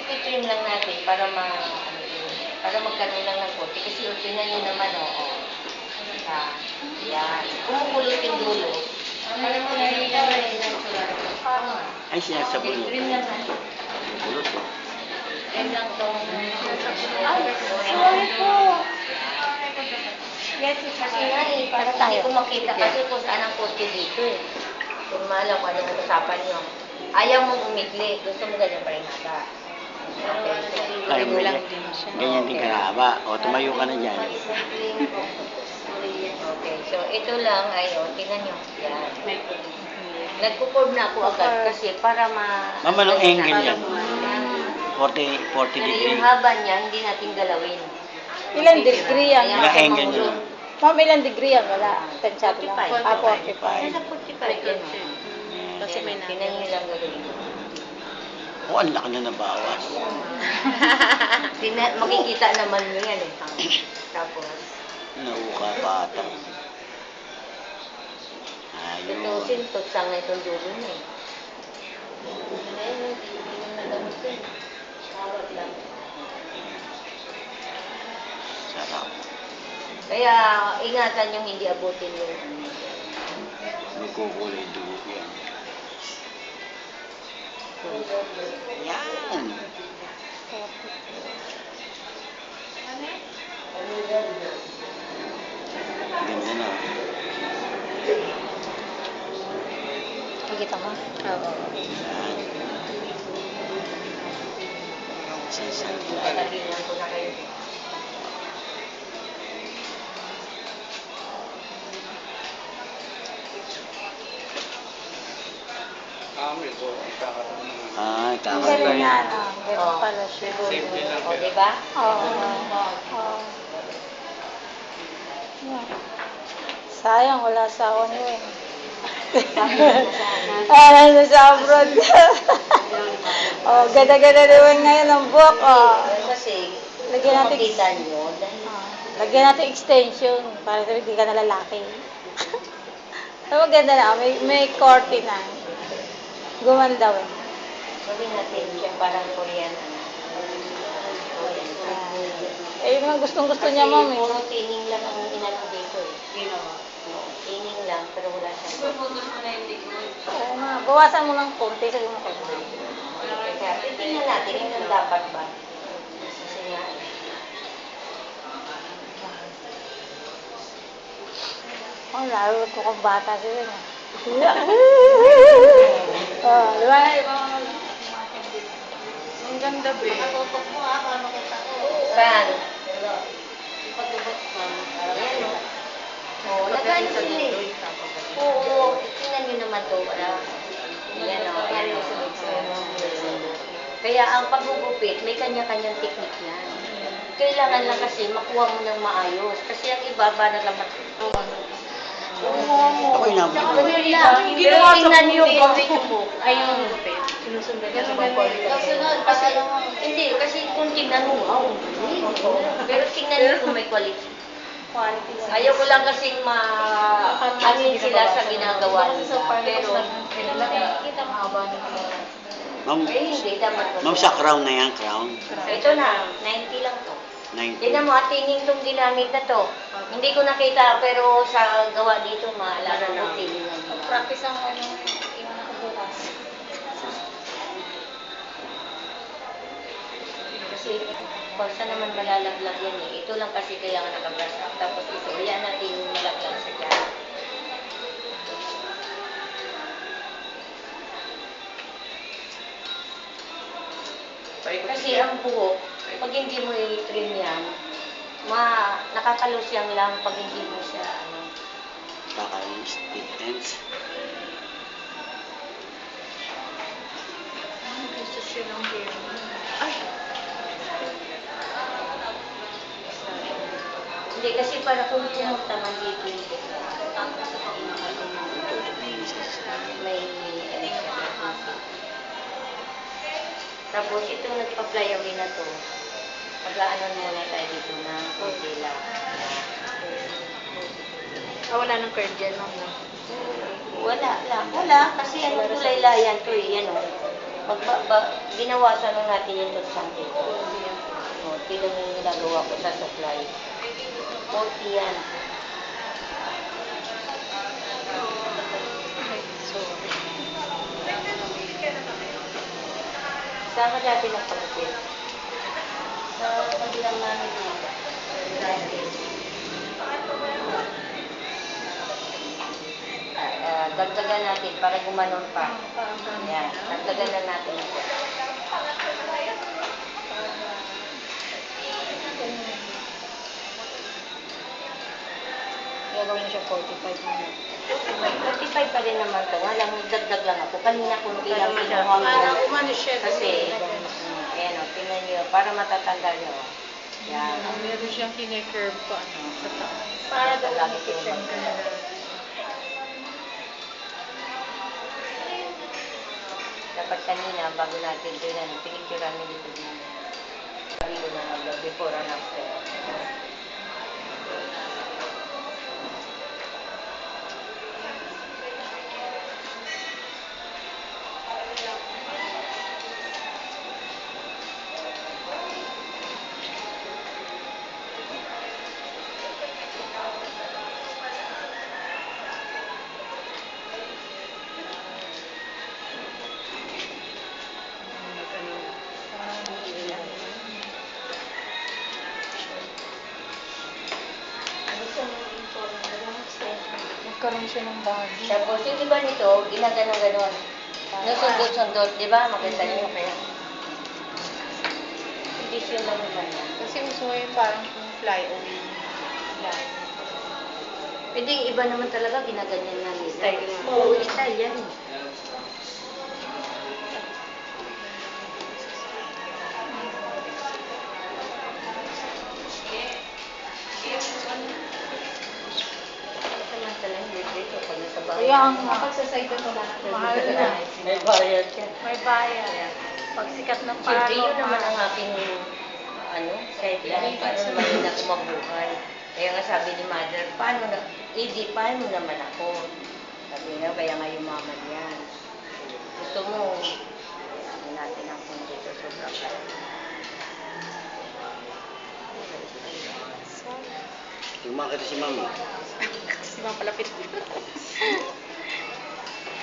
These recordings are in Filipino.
ipitrim lang natin para para magkaroon lang ng konti. Kasi tingnan nyo naman, yan. Kumukulot yung dulo. Para mo nakikita mo rin ng sulat. Ay, sinasabon mo. Trim lang natin. Kulot po. Trim lang tong... Ay, sorry po. Yes, kasi nga para hindi ko makita kasi kung saan ang kotse dito eh. Kung maalam kung anong usapan nyo. Ayaw mong umigli. Gusto mo ganyan pa rin haba. Kaya mo lang ganyan din kahaba. O, tumayo ka na dyan. Okay, so ito lang ay, tingnan nyo. Yan. Nagkukurve na ako agad kasi para Ma'am, anong angle yan? 40 Pero degree. yung haba niya, hindi natin galawin. Ilang degree yan? Ilang angle niya? Ma'am, ilang degree yan? Wala. Tansyato lang. 45. 45. Nasa 45 yan. Kasi may tingnan nyo lang gagawin. Oh, ang laki na nabawas. Makikita naman nyo yan eh. Tapos, Nauka pa ata. Ayun. tutusin, tutsang na itong dulo niya eh. Ayun, hindi naman nagamot ko eh. Hawat lang. Sarap. Kaya, ingatan yung hindi abutin yung Nagkukulay dugo yan. Yan. Ganda na. Nakikita mo? Oo. Yan. Sisang Talingan ko na kayo. Ah, tama Galing ba nga, yan? no? Ganun pala siya. O, diba? Oo. Oo. Yan. Sayang, wala sa ako niyo eh. Nasa sa abroad. Oh, ganda-ganda naman ngayon ang buhok. Oh. Kasi, Lagyan natin- makita nyo, dahil Lagyan natin extension para sabi hindi ka na lalaki. So, maganda na. May corte na. Gumanda eh. gawin natin siya parang Korean. Eh, yung mga gustong-gusto niya, ma'am. Eh. Puro tining lang ang inano dito eh. Tining lang, pero wala siya. Oo nga. Bawasan mo ng konti. Sabi mo konti. Kaya, titingnan natin yung dapat ba. Kasi nga, Oh, lalo ko kung bata sila. No? Oh, di ba? ang ganda ba eh. Saan? Ayan o. Oo, lagaan sila eh. Oo, tingnan nyo naman to. Yan o, yan o. Kaya ang paggugupit, may kanya-kanyang teknik yan. Kailangan lang kasi makuha mo ng maayos. Kasi ang iba, ba naglamat. Ako'y naman. Pero tingnan nyo yung buhok. Ay, yung gupit. Sinusundan Kasi hindi, kasi kung tingnan mo, wow. Pero tingnan nyo kung may quality. Ayaw ko lang kasing ma-anin sila sa ginagawa nila. Pero, kita mahaba na Ma'am, hindi, dapat. ma'am, sa crown na yan, crown. Ito na, 90 lang to. 90. Tingnan mo, atining itong ginamit na to. Hindi ko nakita, pero sa gawa dito, maalala ko tiningan. Practice ang iwan ako bukas. Kasi, basta naman malalaglag yan eh. Ito lang kasi kaya nga nakabrush up. Tapos ito, yan natin malaglag sa dyan. Kasi ang buhok, pag hindi mo i-trim yan, nakakalusyang lang pag hindi mo siya, Kakain stick ends. Hindi, kasi para kung pumunta man dito yung may tapos itong nagpa-fly away na to, pag-aanon muna tayo dito ng konti lang. Wala nang curl dyan, ma'am. Wala lang. Wala, kasi ano tulaylayan to eh, yan o. Binawasan lang natin yung tutsang dito. O, tignan mo yung ginagawa ko sa supply. 40 yan. Sorry. Saan ka dati nagpagupit? Sa kabilang namin dito. Dagdagan natin para gumanon pa. Yan, dagdagan na natin ito. Gagawin na siya 45 minutes. 35 pa rin naman ito. Walang dagdag lang ako. Kanina kunti lang kinuha ko. Umano siya. Kasi, ayan o, tingnan nyo, para matatanggal nyo. Yan. Meron siyang kine-curve pa sa taas. Para daw lagi kayo Dapat kanina, bago natin ito yun, pinicturean nyo dito din. Sabi ko na before and after. Magkaroon siya ng body. Tapos yung iba nito, ginaganon-ganon. Nasundot-sundot, di ba? Maganda nyo kaya. Hindi siya lang naman yan. Kasi gusto ko yung parang fly away. Fly. Pwede yung iba naman talaga ginaganyan na nila. Style nga. Oo, style yan. Samantala, hindi dito. Pag nasa bahay. Kaya nga. Kapag sa site ito na. Mahal na. May bayad ka. May bayad. Pag sikat ng Siyempre, paro. yun naman ang aking, sideline. Paano naman yun ako mabuhay? Kaya nga sabi ni mother, paano naman ako? Sabi nga, kaya nga yumaman yan. Gusto mo, sabi natin ang kung dito sobrang kaya. Tumakita si mama. Kasi mapalapit.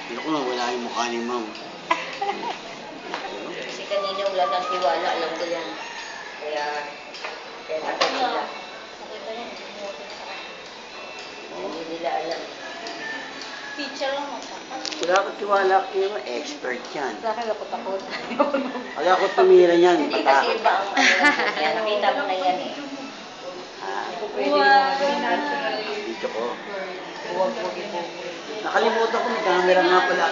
Ano ko na, wala yung mukha ni ma'am. Kasi kanina wala kang tiwala, alam ko yan. Kaya takot sila. Hindi nila alam. Teacher lang mo. Wala ko tiwala kayo, expert yan. Sa akin ako takot. Wala ko tumira niyan, Hindi kasi patakot. iba ang kaya nakita mo na yan eh. Pwede yung gawin natural. Dito ko. Huwag mo ipo. Nakalimutan ko, may camera nga pala.